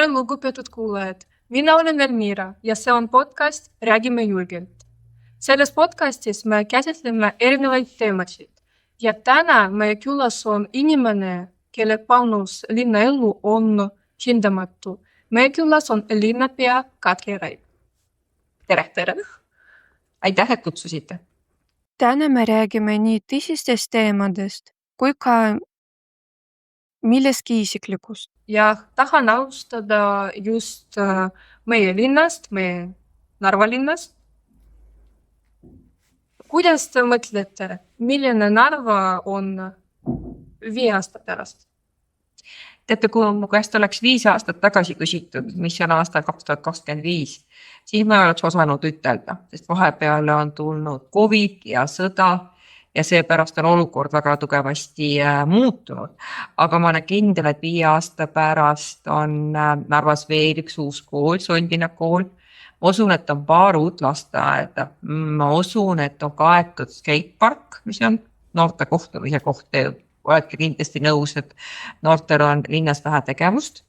Tere, lugupeetud kuulajad! Mina olen Elmira ja see on podcast Räägime julgelt. Selles podcastis me käsitleme erinevaid teemasid ja täna meie külas on inimene, kelle panus linnaellu on hindamatu. Meie külas on linnapea Katri Raik. Tere! Aitäh, et kutsusite. Täna me räägime nii tõsistest teemadest kui ka millestki isiklikust. Ja tahan alustada just meie linnast, meie Narva linnast. Kuidas te mõtlete, milline Narva on 5 aasta pärast? Teate, kui mu käest oleks 5 aastat tagasi küsitud, mis on aastal 2025, siis ma oleks osanud ütelda, sest vahepeale on tulnud COVID ja sõda ja seepärast on olukord väga tugevasti muutunud. Aga ma olen kindel, et 5 aasta pärast on Narvas veel üks uus kool, Sondina kool. Ma usun, et on paar uut lasteaeda. Ma usun, et on kaetud skatepark, mis on noorte kohtumise koht. Olete kindlasti nõus, et noortel on linnas vähe tegevust.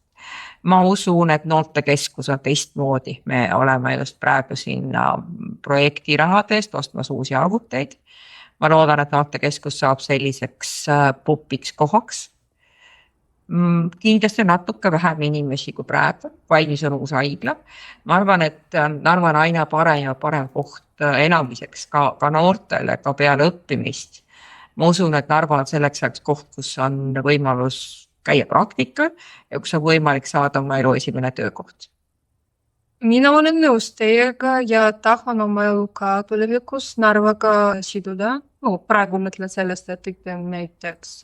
Ma usun, et noortekeskus on teistmoodi. Me oleme just praegu sinna projektirahadest ostmas uusi arvuteid. Ma loodan, et noortekeskus saab selliseks popiks kohaks. Kindlasti on natuke vähem inimesi kui praegu, valmis on uus haigla. Ma arvan, et Narva on aina parem ja parem koht elamiseks ka noortele, ka peale õppimist. Ma usun, et Narva on selleks koht, kus on võimalus käia praktikal ja kus on võimalik saada oma elu esimene töökoht. Mina olen nõus teiega ja tahan oma elu ka tulevikus Narvaga siduda. Praegu mõtlen sellest, et õpin näiteks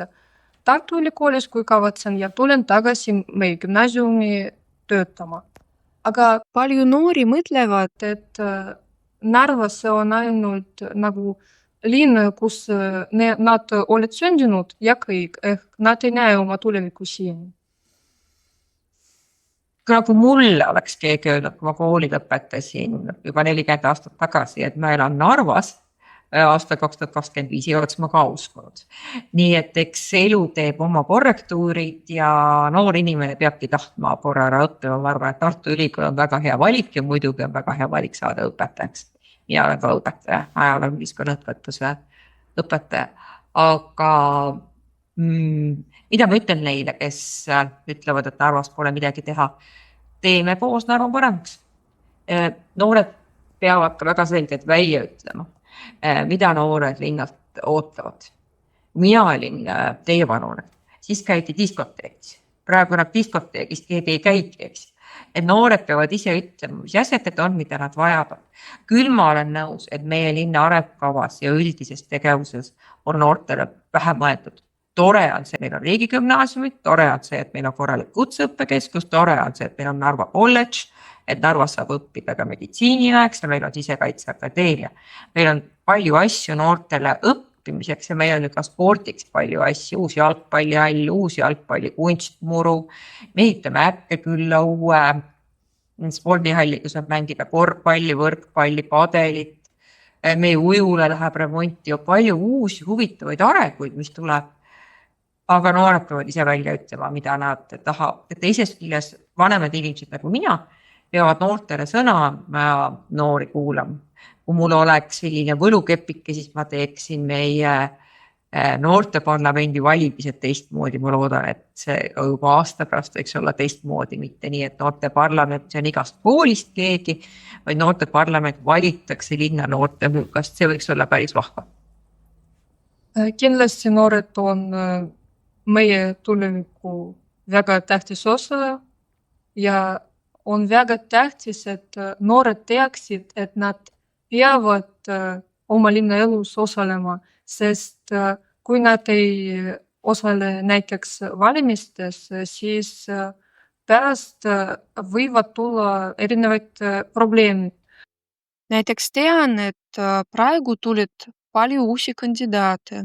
Tartu Ülikoolis, kui kavatsen ja tulen tagasi meie gümnaasiumi töötama. Aga Palju noori mõtlevad, et Narvas on ainult nagu linn, kus nad olid sündinud ja kõik, ehk nad ei näe oma tulevikku siin. Nagu mulle oleks keegi öelnud, kui ma kooli lõpetasin juba 40 aastat tagasi, et ma elan Narvas aastal 2025 ja oleks ma ka uskunud. Nii et eks elu teeb oma korrektuurid ja noor inimene peabki tahtma korra ära õppima. Ma arvan, et Tartu Ülikool on väga hea valik ja muidugi on väga hea valik saada õpetajaks. Mina olen ka õpetaja, ajaloo ühiskonnaõpetuse õpetaja. Aga mida ma ütlen neile, kes ütlevad, et Narvas pole midagi teha? Teeme koos Narva paremaks. Noored peavad ka väga selgelt välja ütlema, mida noored linnalt ootavad. Mina olin teie vanune, siis käidi diskoteegis. Praegu nad diskoteegist keegi ei käigi, eks. Et noored peavad ise ütlema, mis asjad need on, mida nad vajavad. Küll ma olen nõus, et meie linna arengukavas ja üldises tegevuses on noortele vähe mõeldud. Tore on see, et meil on riigigümnaasiumid, tore on see, et meil on korralik kutseõppekeskus, tore on see, et meil on Narva kolledž, et Narvas saab õppida ka meditsiiniaeks ja meil on Sisekaitseakadeemia. Meil on palju asju noortele õppimiseks ja meil on ka spordiks palju asju, uus jalgpallihall, uus jalgpalli kunstmuru. Me ehitame Äkkekülla uue spordihalli, kus on mängida korvpalli, võrkpalli, padelit. Meie ujule läheb remonti ja palju uusi huvitavaid arenguid, mis tuleb. Aga noored peavad ise välja ütlema, mida nad tahavad. Teisest küljest vanemad inimesed nagu mina peavad noortele sõna noori kuulama. Kui mul oleks selline võlukepike, siis ma teeksin meie noorteparlamendi valimised teistmoodi. Ma loodan, et see juba aasta pärast võiks olla teistmoodi, mitte nii, et noorteparlament see on igast koolist keegi, vaid noorteparlament valitakse linna noorte hulgast. See võiks olla päris vahva. Kindlasti noored on meie tuleviku väga tähtis osa ja on väga tähtis, et noored teaksid, et nad peavad oma linna elus osalema, sest kui nad ei osale näiteks valimistes, siis pärast võivad tulla erinevaid probleemid. näiteks tean, et praegu tulid palju uusi kandidaate.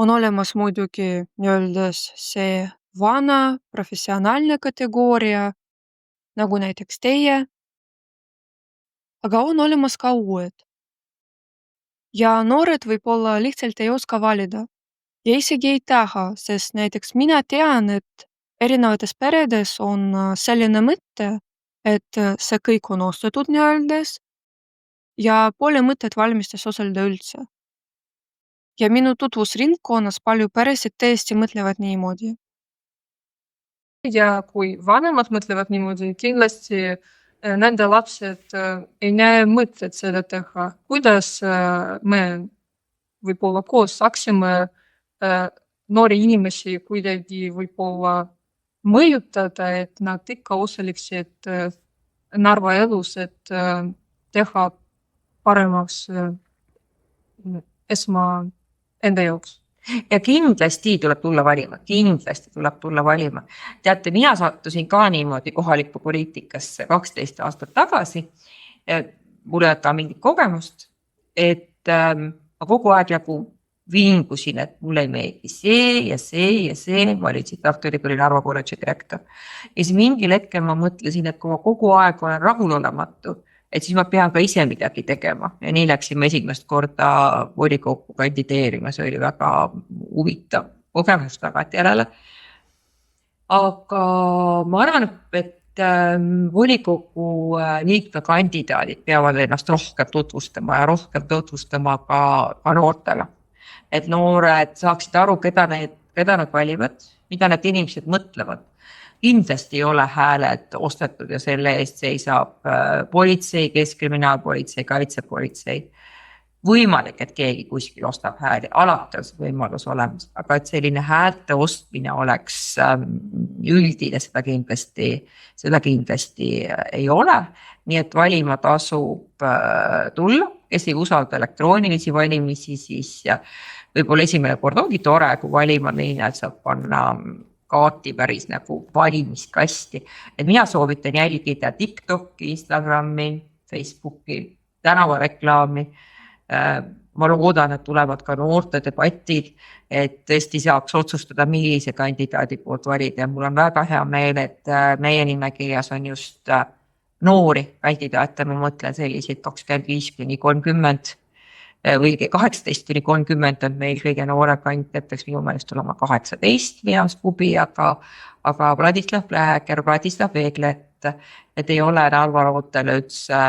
On olemas muidugi nii-öelda see vana professionaalne kategooria, nagu näiteks teie, aga on olemas ka uued. Ja noored võib-olla lihtsalt ei oska valida ja isegi ei taha, sest näiteks mina tean, et erinevates peredes on selline mõte, et see kõik on ostetud nii-öeldes ja pole mõtet valmistes osaleda üldse. Ja minu tutvusringkonnas palju peresid tõesti mõtlevad niimoodi. Ja kui vanemad mõtlevad niimoodi, kindlasti nende lapsed ei näe mõtet seda teha. Kuidas me võib-olla koos saaksime noori inimesi kuidagi võib-olla mõjutada, et nad ikka osaleksid Narva elus, et teha paremaks enda jaoks. Ja kindlasti tuleb tulla valima. Teate, mina sattusin ka niimoodi kohalikku poliitikasse 12 aastat tagasi. Mul ei ole ka mingit kogemust, et ma kogu aeg nagu vingusin, et mulle ei meeldi see ja see ja see. Ma olin siit Tartu Ülikooli Narva kolledži direktor. Ja siis mingil hetkel ma mõtlesin, et kui ma kogu aeg olen rahulolematu, et siis ma pean ka ise midagi tegema. Ja nii läksime esimest korda volikokku kandideerima. See oli väga huvitav kogemus tagantjärele. Aga ma arvan, et volikokku liikme kandidaadid peavad ennast rohkem tutvustama ja rohkem tutvustama ka noortele. Et noored saaksid aru, keda nad valivad, mida need inimesed mõtlevad. Kindlasti ei ole hääled ostetud ja selle eest seisab politsei, keskkriminaalpolitsei, kaitsepolitsei. Võimalik, et keegi kuskil ostab hääli, alati on see võimalus olemas, aga et selline häälte ostmine oleks üldine, seda kindlasti ei ole. Nii et valima tasub tulla, kes ei usalda elektroonilisi valimisi, siis võib-olla esimene kord ongi tore, kui valima minna, et saab panna kaarti päris nagu valimiskasti. Et mina soovitan jälgida TikToki, Instagrami, Facebooki, tänavareklaami. Ma loodan, et tulevad ka noorte debatid, et tõesti saaks otsustada, millise kandidaadi poolt valida. Ja mul on väga hea meel, et meie nimekirjas on just noori kandidaate, ma mõtlen selliseid 25–30 või 18–30 on meil kõige noore kandidaat, peaks minu meelest olema 18 Mias Pubi, aga Vladislav Pläker, Vladislav Veeglet, et ei ole Narva Rootele üldse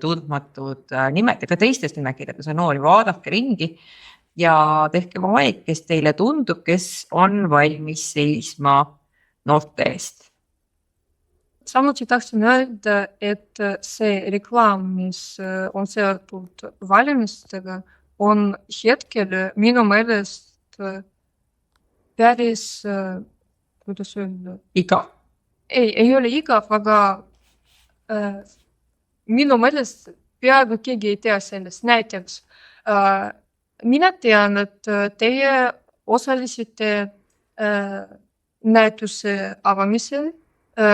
tundmatud nimed, ega teistes nimekirjades on noori, vaadake ringi ja tehke valik, kes teile tundub, kes on valmis seisma noorte eest. Samuti tahtsin öelda, et see reklaam, mis on seotud valimistega, on hetkel minu meelest päris, kuidas öelda? Igav. Ei ole igav, aga minu meelest peaaegu keegi ei tea sellest. Näiteks mina tean, et teie osalesite näituse avamisel,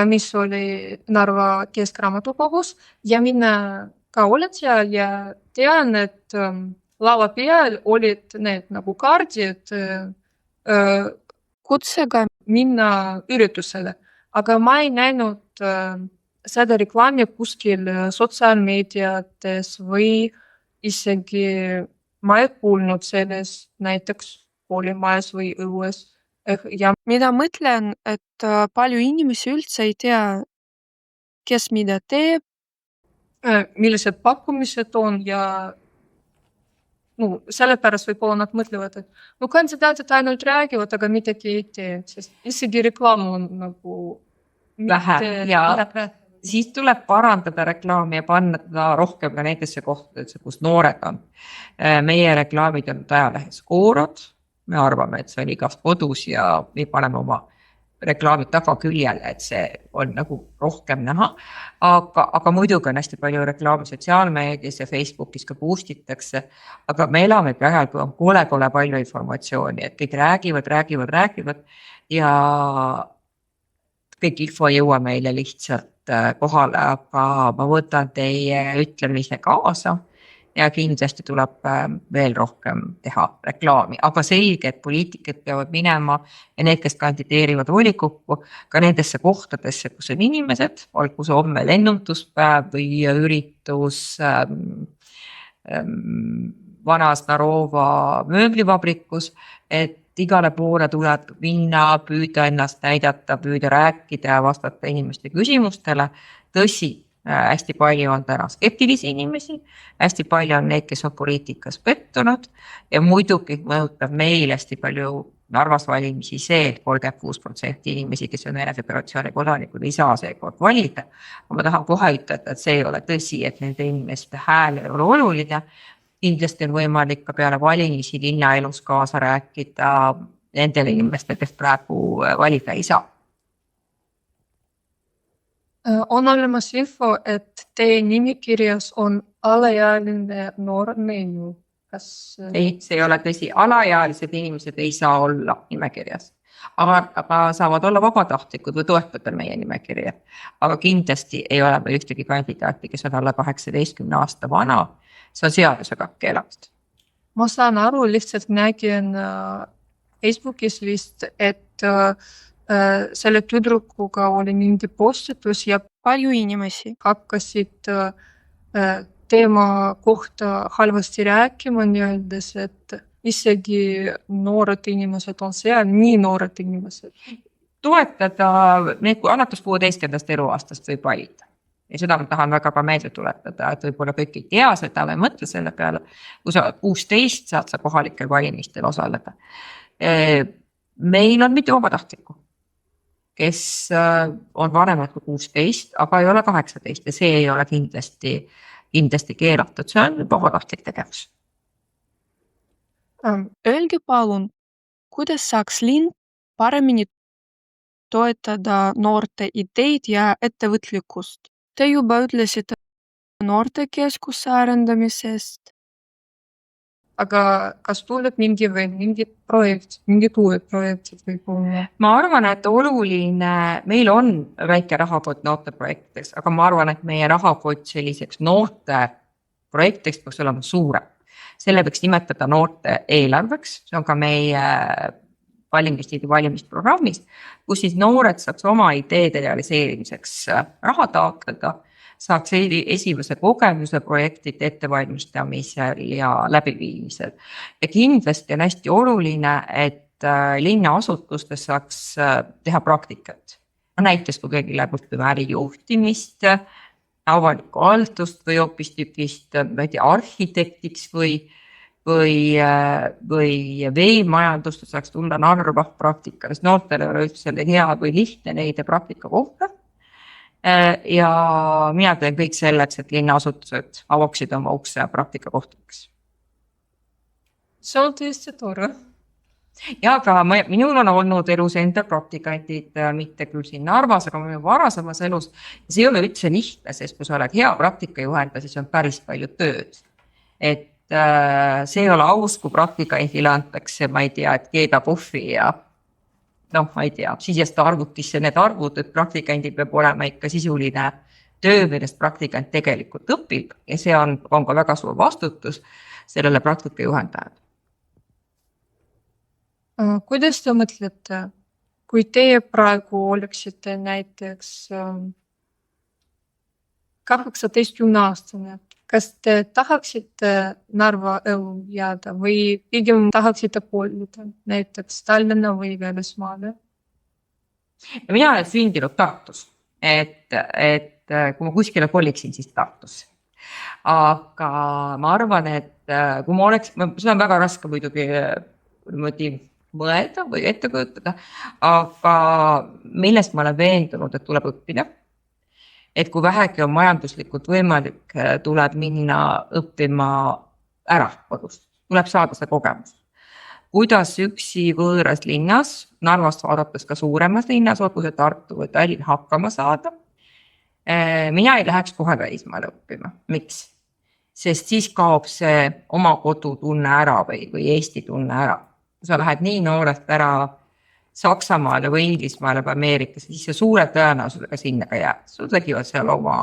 mis oli Narva Keskraamatukogus ja mina ka olen seal ja tean, et lava peal olid need nagu kaardid Kutsega minna üritusele, aga ma ei näinud seda reklaami kuskil sotsiaalmeediates või isegi ma ei kuulnud sellest näiteks koolimajas või õues. Ja mida mõtlen, et palju inimesi üldse ei tea, kes mida teeb. millised pakkumised on ja sellepärast võib-olla nad mõtlevad, et kandidaadid ainult räägivad, aga midagi ei tee, sest isegi reklaam on nagu vähe ja siis tuleb parandada reklaami ja panna teda rohkem ka nendesse kohtadesse, kus noored on. Meie reklaamid on ajalehes Koorad. Me arvame, et see on igas kodus ja me paneme oma reklaamid tagaküljele, et see on nagu rohkem näha. Aga muidugi on hästi palju reklaami sotsiaalmeedias ja Facebookis ka boostitakse. Aga me elame ajal, kui on kole palju informatsiooni, et kõik räägivad ja kõik info ei jõua meile lihtsalt kohale, aga ma võtan teie ütlemise kaasa. Ja kindlasti tuleb veel rohkem teha reklaami, aga selge, et poliitikud peavad minema ja need, kes kandideerivad volikokku, ka nendesse kohtadesse, kus on inimesed, olgu see homme lennunduspäev või üritus Vanas Narova mööblivabrikus, et igale poole tuleb minna, püüda ennast näidata, püüda rääkida ja vastata inimeste küsimustele. Tõsi, hästi palju on täna skeptilisi inimesi, hästi palju on neid, kes on poliitikas pettunud ja muidugi mõjutab meil hästi palju Narvas valimisi see, et 36% inimesi, kes on Vene Föderatsiooni kodanikud, ei saa seekord valida. Ma tahan kohe ütelda, et see ei ole tõsi, et nende inimeste hääl ei ole oluline. Kindlasti on võimalik ka peale valimisi linnaelus kaasa rääkida nendele inimestele, kes praegu valida ei saa. On olemas info, et teie nimikirjas on alaealine noor neiu. Kas Ei, see ei ole tõsi. Alaealised inimesed ei saa olla nimekirjas, aga saavad olla vabatahtlikud või toetada meie nimekirja. Aga kindlasti ei ole meil ühtegi kandidaati, kes on alla 18 aasta vana. See on seadusega keelatud. ma saan aru, lihtsalt nägin Facebookis vist, et selle tüdrukuga oli mingi postitus ja palju inimesi. hakkasid teema kohta halvasti rääkima, öeldes, et isegi noored inimesed on seal, nii noored inimesed. Toetada need alates 16. eluaastast võib valida. Ja seda ma tahan väga ka meelde tuletada, et võib-olla kõik ei tea seda või mõtle selle peale. Kui sa 16 saad sa kohalikel valimistel osaleda. Meil on mitu vabatahtlikku, kes on vanemad kui 16, aga ei ole 18 ja see ei ole kindlasti keelatud, see on vabatahtlik tegevus. Öelge palun, kuidas saaks linn paremini toetada noorte ideid ja ettevõtlikkust? Te juba ütlesite noortekeskuse arendamisest. Aga kas tuleb mingi projekt, mingid uued projektid võib-olla? Ma arvan, et oluline, meil on väike rahakott noorteprojektideks, aga ma arvan, et meie rahakott selliseks noorte projektideks peaks olema suurem. Selle võiks nimetada noorte eelarveks, see on ka meie valimisliidu valimisprogrammis, kus siis noored saaks oma ideede realiseerimiseks raha taotleda, saaks esimese kogemuse projektide ettevalmistamisel ja läbiviimisel. Ja kindlasti on hästi oluline, et linnaasutustes saaks teha praktikat. Näiteks kui keegi läheb õppima ärijuhtimist, avalikku haldust või hoopistükkist arhitektiks või veemajandust saaks tulla Narva praktika, sest noortel ei ole üldse hea või lihtne leida praktika kohta. Ja mina teen kõik selleks, et linnaasutused avaksid oma ukse praktika kohtadeks. See on tõesti tore. Ja aga minul on olnud elus enda praktikandid, mitte küll siin Narvas, aga minu varasemas elus. See ei ole üldse lihtne, sest kui sa oled hea praktikajuhendaja, siis on päris palju tööd. Et see ei ole aus, kui praktikandile antakse, ma ei tea, et keeda puhvi ja ma ei tea, sisesta arvutisse need arvud, et praktikandil peab olema ikka sisuline töö, millest praktikant tegelikult õpib ja see on ka väga suur vastutus sellele praktikajuhendajale. Kuidas te mõtlete, kui teie praegu oleksite näiteks 18-aastane, kas te tahaksite Narva elu jääda või pigem tahaksite kolida näiteks Tallinna või välismaale? Mina olen sündinud Tartus, et kui ma kuskile koliksin, siis Tartus. Aga ma arvan, et kui ma oleks, seda on väga raske muidugi mõelda või ette kujutada, aga millest ma olen veendunud, et tuleb õppida. Et kui vähegi on majanduslikult võimalik, tuleb minna õppima ära kodust, tuleb saada see kogemus. Kuidas üksi võõras linnas, Narvast vaadates ka suuremas linnas, olgu see Tartu või Tallinn hakkama saada, mina ei läheks kohe välismaale õppima. Miks? Sest siis kaob see oma kodutunne ära või Eesti tunne ära. Kui sa lähed nii noorest ära Saksamaale või Inglismaale või Ameerikasse, siis see suure tõenäosusega sinna ka jääb. Sul tegivad seal oma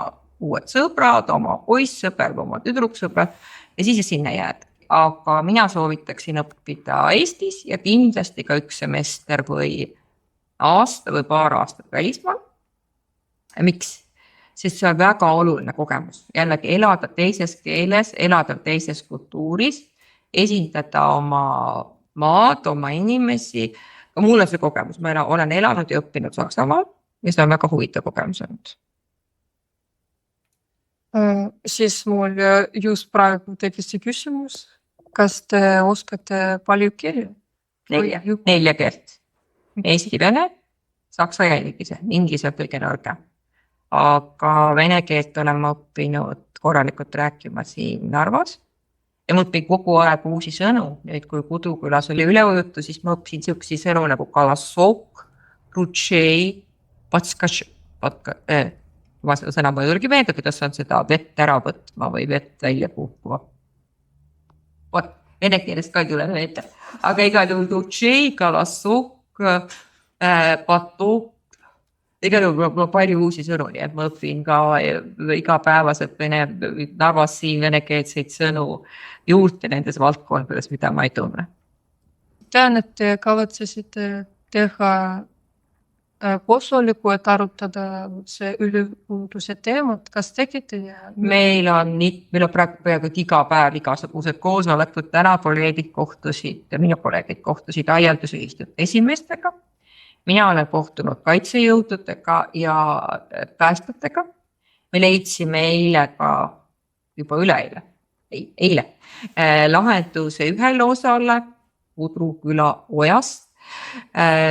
uued sõbrad, oma poissõber, oma tüdruksõber ja siis sinna jääd. Aga mina soovitaksin õppida Eestis ja kindlasti ka üks semester või aasta või paar aastat välismaal. Miks? Sest see on väga oluline kogemus. Jällegi elada teises keeles, elada teises kultuuris, esindada oma maad, oma inimesi. Mul on see kogemus, ma olen elanud ja õppinud Saksamaal ja see on väga huvitav kogemus olnud. Siis mul just praegu tekkis see küsimus, kas te oskate palju keeli? 4 keelt. Eesti, vene, saksa ja inglise on kõige nõrgem. Aga vene keelt olen ma õppinud korralikult rääkima siin Narvas ja ma õpin kogu aeg uusi sõnu. Nüüd kui Kudukülas oli üleujutu, siis ma õppisin siuksi sõnu nagu kalasok, rutšei, ma seda sõna ma ei julge meelde, kuidas on seda vett ära võtma või vett välja puhkuma. Vene keelest ka ei tule meelde, aga igal juhul rutšei, kalasok, patok, igal juhul palju uusi sõnu, nii et ma õpin ka igapäevaselt Narvas siin venekeelseid sõnu juurde nendes valdkondades, mida ma ei tunne. Tean, et te kavatsesite teha koosoleku, et arutada see ülepuuduse teemat. Kas tegite? Meil on praegu peaaegu iga päev igasugused koosolekud, täna minu kolleegid kohtusid aiandusühistute esimeestega. Mina olen kohtunud kaitsejõududega ja päästjatega. Me leidsime eile lahenduse ühele osale Kuduküla ojast.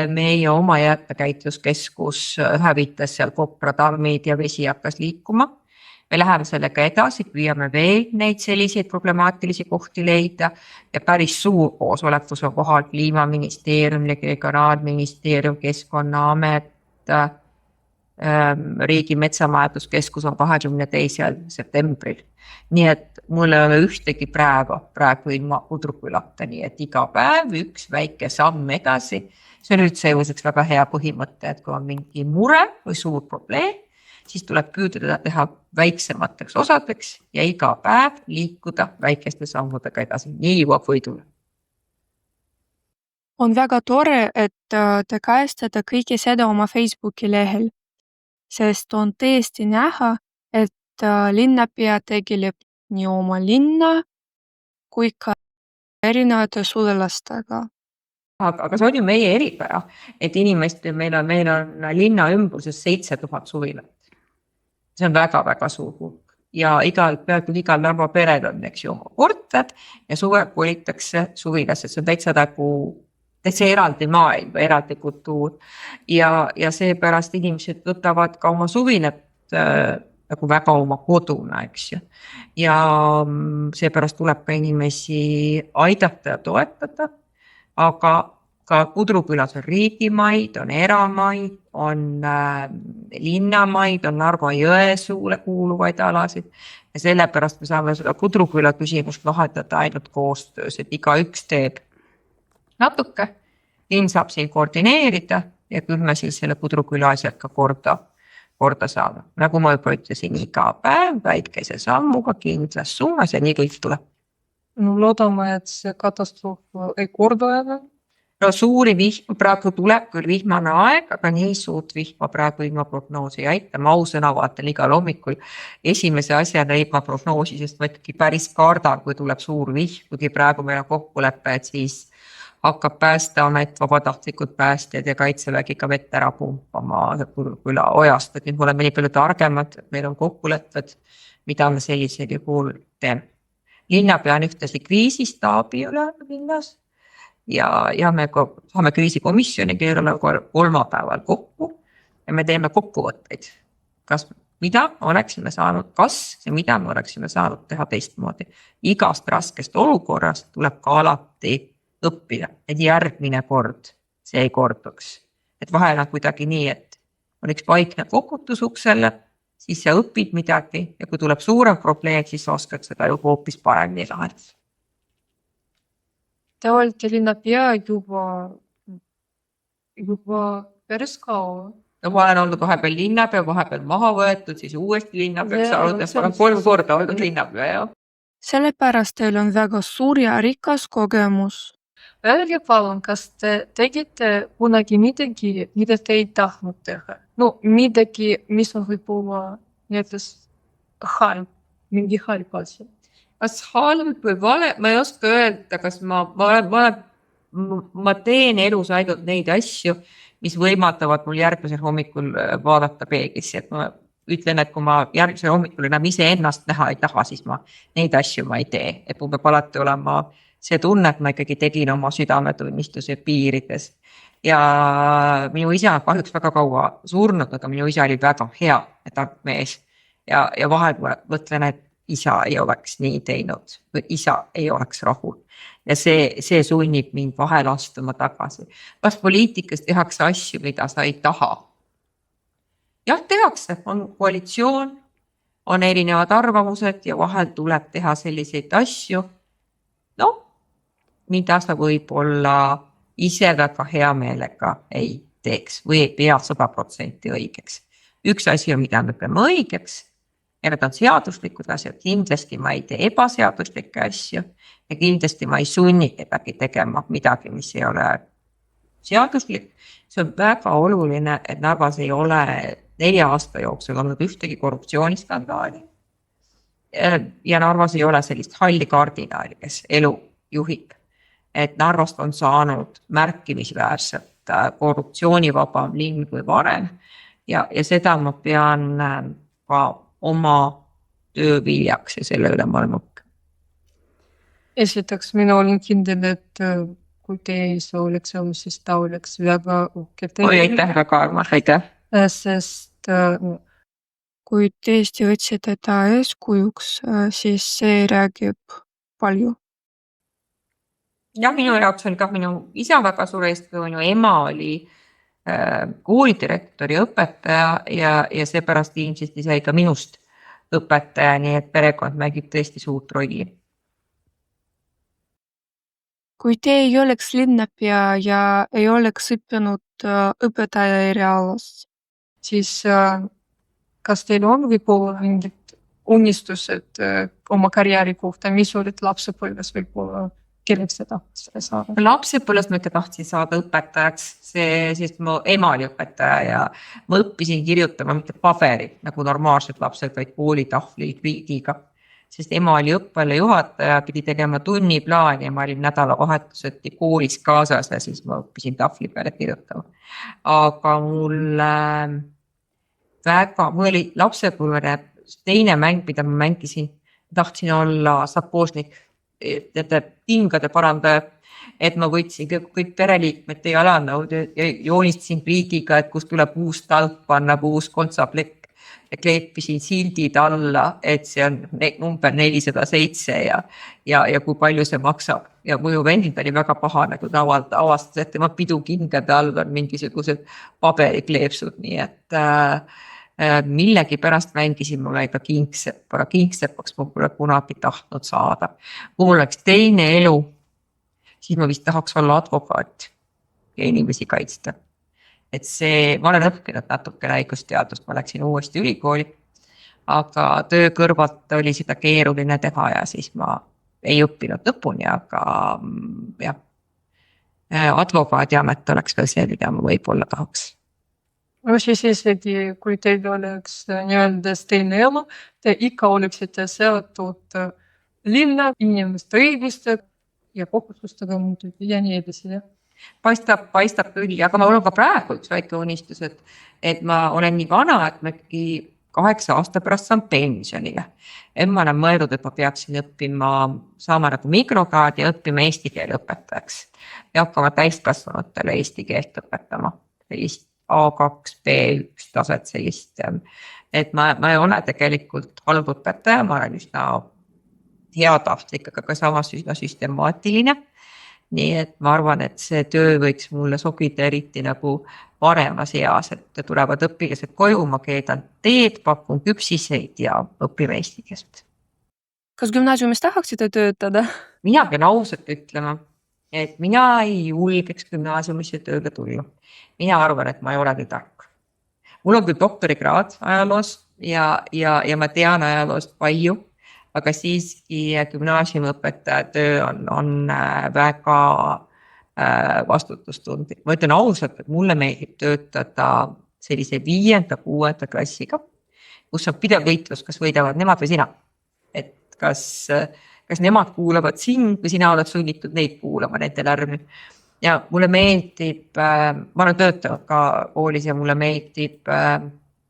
Meie oma jäätmekäitluskeskus hävitas seal kopratammid ja vesi hakkas liikuma. Me läheme sellega edasi, püüame veel neid selliseid problemaatilisi kohti leida ja päris suur koosolekus on kohal Kliimaministeerium, Regionaalministeerium, Keskkonnaamet, Riigi Metsamajanduskeskus on 22. septembril. Nii et mul ei ole ühtegi praegu ilma Kudukülata, nii et iga päev üks väike samm edasi. See on üldse väga hea põhimõte, et kui on mingi mure või suur probleem, siis tuleb püüda teha väiksemateks osadeks ja iga päev liikuda väikeste sammudega edasi, nii jõuab võidule. On väga tore, et te kajastate kõike seda oma Facebooki lehel, sest on tõesti näha, et linnapea tegeleb nii oma linna kui ka erinevate suvelastega. Aga see on ju meie eripära, et meil on linna ümbruses 7000 suvilat. See on väga suur hulk ja peaaegu igal Narva pered on oma korter ja suvel kolitakse suvilasse, see on täitsa eraldi maailm, eraldi kultuur ja seepärast inimesed võtavad ka oma suvilat nagu väga oma koduna, eks ju. Ja seepärast tuleb ka inimesi aidata ja toetada, aga ka Kudukülas on riigimaid, on eramaid, on linnamaid, on Narva-Jõesuule kuuluvaid alasid ja sellepärast me saame seda Kuduküla küsimust lahendada ainult koostöös, et igaüks teeb natuke, linn saab siin koordineerida ja küll me siis selle Kuduküla asjad ka korda saada. Nagu ma juba ütlesin, iga päev väikese sammuga kindlas suunas ja nii kõik tuleb. No loodame, et see katastroof ei kordu enam. No suuri vihma praegu tuleb küll vihmane aeg, aga nii suurt vihma praegu ilma prognoosi ei aita. Ma ausõna vaatan igal hommikul esimese asjana ilma prognoosi, sest ma ikkagi päris kardan, kui tuleb suur vihm, kuigi praegu meil on kokkulepe, et siis hakkab Päästeamet, vabatahtlikud päästjad ja Kaitsevägi ka vett ära pumpama Kuduküla ojast. Et nüüd me oleme nii palju targemad, et meil on kokkulepped, mida me sellisel juhul teeme. Linnapea on ühtlasi kriisistaabi üle linnas ja me saame kriisikomisjoni keerale kolmapäeval kokku ja me teeme kokkuvõtteid. Mida me oleksime saanud teha teistmoodi. Igast raskest olukorrast tuleb ka alati õppida, et järgmine kord see ei korduks. Et vahel on kuidagi nii, et on üks paikne kokutus uksele, siis sa õpid midagi ja kui tuleb suurem probleem, siis oskad seda ju hoopis paremini lahendada. Te olete linnapea juba päris kaua. No ma olen olnud vahepeal linnapea, vahepeal maha võetud, siis uuesti linnapeaks olnud, ma olen 3 korda olnud linnapea. Sellepärast teil on väga suur ja rikas kogemus. Öelge palun, kas te tegite kunagi midagi, mida te ei tahtnud teha? No midagi, mis on võib-olla näiteks halb, mingi halb asi. Kas halb või vale, ma ei oska öelda, kas ma olen ma teen elus ainult neid asju, mis võimaldavad mul järgmisel hommikul vaadata peeglisse, et ma ütlen, et kui ma järgmisel hommikul enam iseennast näha ei taha, siis ma neid asju ma ei tee, et mul peab alati olema see tunne, et ma ikkagi tegin oma südametunnistuse piirides. Ja minu isa on kahjuks väga kaua surnud, aga minu isa oli väga hea ja tark mees. Ja vahel mõtlen, et isa ei oleks nii teinud või isa ei oleks rahul. Ja see sunnib mind vahel astuma tagasi. Kas poliitikas tehakse asju, mida sa ei taha? Jah, tehakse, on koalitsioon, on erinevad arvamused ja vahel tuleb teha selliseid asju, mida sa võib-olla ise väga hea meelega ei teeks või ei pea 100% õigeks. Üks asi on, mida me peame õigeks ja need on seaduslikud asjad, kindlasti ma ei tee ebaseaduslikke asju ja kindlasti ma ei sunni kedagi tegema midagi, mis ei ole seaduslik. See on väga oluline, et Narvas ei ole 4 aasta jooksul olnud ühtegi korruptsiooniskandaali ja Narvas ei ole sellist halli kardinaali, kes elu juhib. Et Narvast on saanud märkimisväärselt korruptsioonivabam linn kui varem ja seda ma pean ka oma töö viljaks ja selle üle ma olen uhke. Esiteks, mina olen kindel, et kui teie isa oleks olemas, siis ta oleks väga uhke. Aitäh väga armas, aitäh. Sest kui tõesti võtsite ta eeskujuks, siis see räägib palju. Ja minu jaoks on ka minu isa väga suur eeskuju, minu ema oli koolidirektor ja õpetaja ja seepärast ilmselt sai ka minust õpetaja, nii et perekond mängib tõesti suurt rolli. Kui te ei oleks linnapea ja ei oleks õppinud õpetaja erialas, siis kas teil on võib-olla mingid unistused oma karjääri kohta, mis olid lapsepõlves võib-olla? Kelleks seda saada? Lapsepõlves ma ikka tahtsin saada õpetajaks, sest mu ema oli õpetaja ja ma õppisin kirjutama mitte paberit nagu normaalsed lapsed, vaid koolitahvlil kriigiga. Sest ema oli õppealajuhataja, pidi tegema tunniplaani ja ma olin nädalavahetuseti koolis kaasas ja siis ma õppisin tahvli peale kirjutama. Aga mul oli lapsepõlve teine mäng, mida ma mängisin, tahtsin olla sapoosnik, tingade parandaja, et ma võtsin kõik pereliikmete jalanõud ja joonistasin pliigiga, et kust tuleb uus talp panna, uus kontsaplekk ja kleepisin sildid alla, et see on number 407 ja kui palju see maksab. Ja mõju vendid oli väga pahane, kui ta avastas, et tema pidukingade all on mingisugused paberikleepsud, nii et millegi pärast mängisin mulle ka kingsepp, aga kingseppaks ma pole kunagi tahtnud saada. Kui mul oleks teine elu, siis ma vist tahaks olla advokaat ja inimesi kaitsta. Et ma olen õppinud natuke õigusteadust, ma läksin uuesti ülikooli, aga töö kõrvalt oli seda keeruline teha ja siis ma ei õppinud lõpuni, aga jah, advokaadiamet oleks veel see, mida ma võib-olla tahaks. No siis isegi, kui teil oleks nii-öelda teine elu, te ikka oleksite seotud linna, inimeste õiguste ja kohustustega muidugi ja nii edasi. Paistab küll, aga ma olen ka praegu üks väike unistus, et ma olen nii vana, et ma 8 aasta pärast saan pensionile. Et ma olen mõeldud, et ma peaksin saama nagu mikrokraadi ja õppima eesti keele õpetajaks ja hakkama täiskasvanutele eesti keelt õpetama. Sellist A2, B1 taset sellist, et ma ei ole tegelikult halb õpetaja, ma olen üsna heatahtlik, aga samas üsna süstemaatiline. Nii et ma arvan, et see töö võiks mulle sobida eriti nagu varemas eas, et tulevad õpilased koju, ma keedan teed, pakun küpsiseid ja õpime eesti keelt. Kas gümnaasiumis tahaksite töötada? Mina pean ausalt ütlema, et mina ei julgeks gümnaasiumisse tööle tulla. Mina arvan, et ma ei ole nii tark. Mul on küll doktorikraad ajaloos ja ma tean ajaloost palju, aga siiski gümnaasiumiõpetaja töö on väga vastutustundlik. Ma ütlen ausalt, et mulle meeldib töötada sellise 5.–6. klassiga, kus on pidev võitlus, kas võidavad nemad või sina. Et kas nemad kuulavad sind või sina oled sunnitud neid kuulama, nende lärmi. ja mulle meeldib, ma olen töötanud ka koolis ja mulle meeldib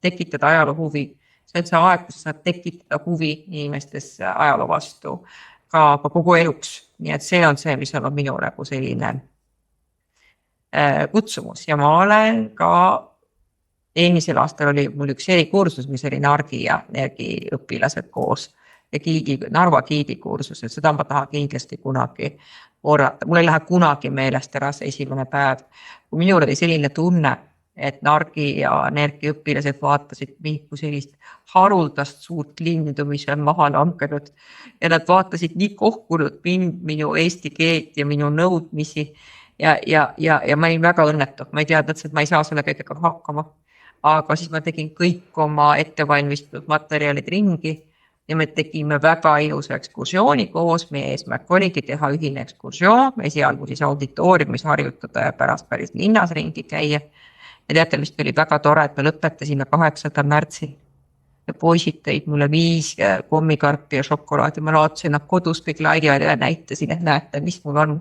tekitada ajaloo huvi. See on see aeg, kus saab tekitada huvi inimestes ajaloo vastu ka kogu eluks. Nii et see on see, mis on minu nagu selline kutsumus ja ma olen ka eelmisel aastal oli mul üks erikursus, mis oli Nargi ja Nergi õpilased koos ja Narva Giidi kursus, et seda ma tahan kindlasti kunagi korrata. Mul ei lähe kunagi meelest ära see esimene päev, kui minul oli selline tunne, et Nargi ja Nergi õpilased vaatasid mind kui sellist haruldast suurt lindu, mis on maha langenud ja nad vaatasid nii kohkunud mind, minu eesti keelt ja minu nõudmisi ja ma olin väga õnnetu. Ma ei teadnud, et ma ei saa selle kõigega hakkama. Aga siis ma tegin kõik oma ettevalmistatud materjalid ringi ja me tegime väga ilusa ekskursiooni koos. Meie eesmärk oligi teha ühine ekskursioon, esialgu siis auditooriumis harjutada ja pärast päris linnas ringi käia. Ja teate, mis oli väga tore, et me lõpetasime 8. märtsil ja poisid tõid mulle 5 kommikarpi ja šokolaadi. Ma laatasin nad kodus kõik laiali ja näitasin, et näete, mis mul on.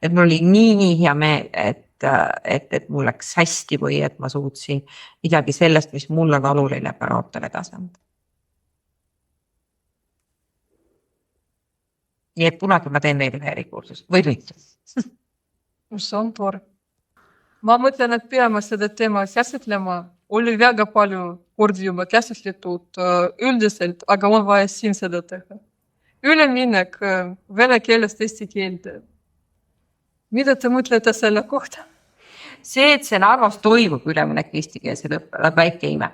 Et mul oli nii hea meel, et mul läks hästi või et ma suutsin midagi sellest, mis mul on oluline noortele edasi anda. Nii et kunagi ma teen veel ühe erikursus või mitte. See on tore. Ma mõtlen, et peame seda teema käsitlema. Oli väga palju kordi juba käsitletud üldiselt, aga on vaja siin seda teha. Üleminek vene keelest eesti keelde. Mida te mõtlete selle kohta? See, et see Narvas toimub üleminek eestikeelsele õppele, on väike ime.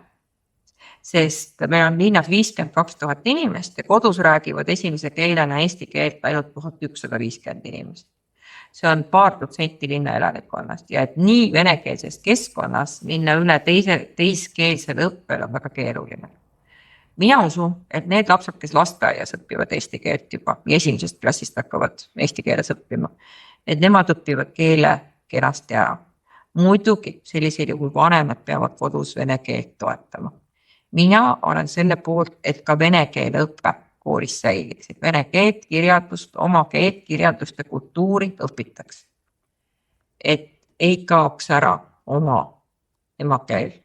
Sest meil on linnas 52 000 inimest ja kodus räägivad esimese keelena eesti keelt ainult 1150 inimest. See on paar protsenti linna elanikkonnast ja et nii venekeelses keskkonnas minna üle teiskeelsele õppele on väga keeruline. Mina usun, et need lapsed, kes lasteaias õpivad eesti keelt juba ja esimesest klassist hakkavad eesti keeles õppima, et nemad õpivad keele kenasti ära. Muidugi sellisel juhul vanemad peavad kodus vene keelt toetama. Mina olen selle poolt, et ka vene keele õppe koolis säiliks, et vene keelt, kirjandust, oma keelt, kirjandust ja kultuuri õpitakse. Et ei kaoks ära oma emakeel.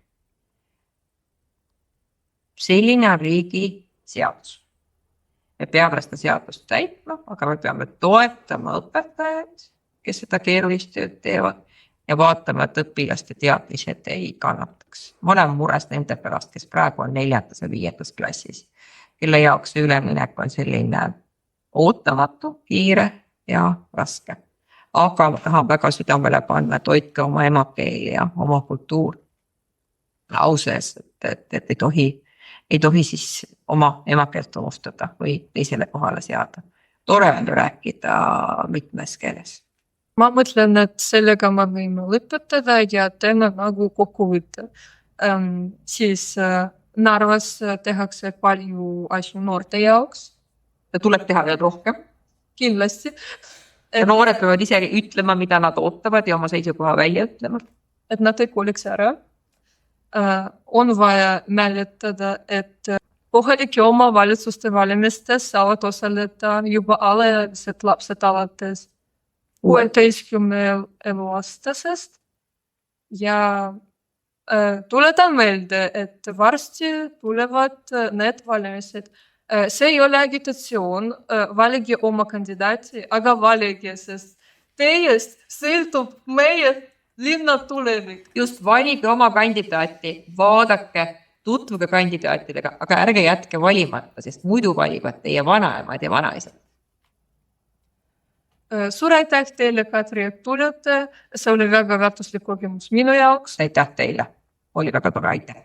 Selline on riigi seadus. Me peame seda seadust täitma, aga me peame toetama õpetajaid, kes seda keerulist tööd teevad ja vaatama, et õpilaste teadmised ei kannataks. Ma olen mures nende pärast, kes praegu on 4. ja 5. klassis, kelle jaoks see üleminek on selline ootamatu, kiire ja raske. Aga ma tahan väga südamele panna, et hoidke oma emakeel ja oma kultuur lauses, et ei tohi siis oma emakeelt unustada või teisele kohale seada. Tore on rääkida mitmes keeles. Ma mõtlen, et sellega me võime lõpetada ja teeme nagu kokkuvõtte. Siis Narvas tehakse palju asju noorte jaoks. Ja tuleb teha veel rohkem. Kindlasti. Ja noored peavad ise ütlema, mida nad ootavad ja oma seisukoha välja ütlema. Et nad ei koliks ära. On vaja määletada, et kohalike omavalitsuste valimistes saavad osaleda juba alaealised lapsed alates 16 eluaastasest ja tuletan meelde, et varsti tulevad need valimised. See ei ole agitatsioon, valige oma kandidaati, aga valige, sest teist sõltub meie linna tulevik. Just valige oma kandidaati, vaadake, tutvuge kandidaatidega, aga ärge jätke valimata, sest muidu valivad teie vanaemad ja vanaisad. Suur aitäh teile, Katri, et tulete. See oli väga väärtuslik kogemus minu jaoks. Aitäh teile. Oli väga tore, aitäh.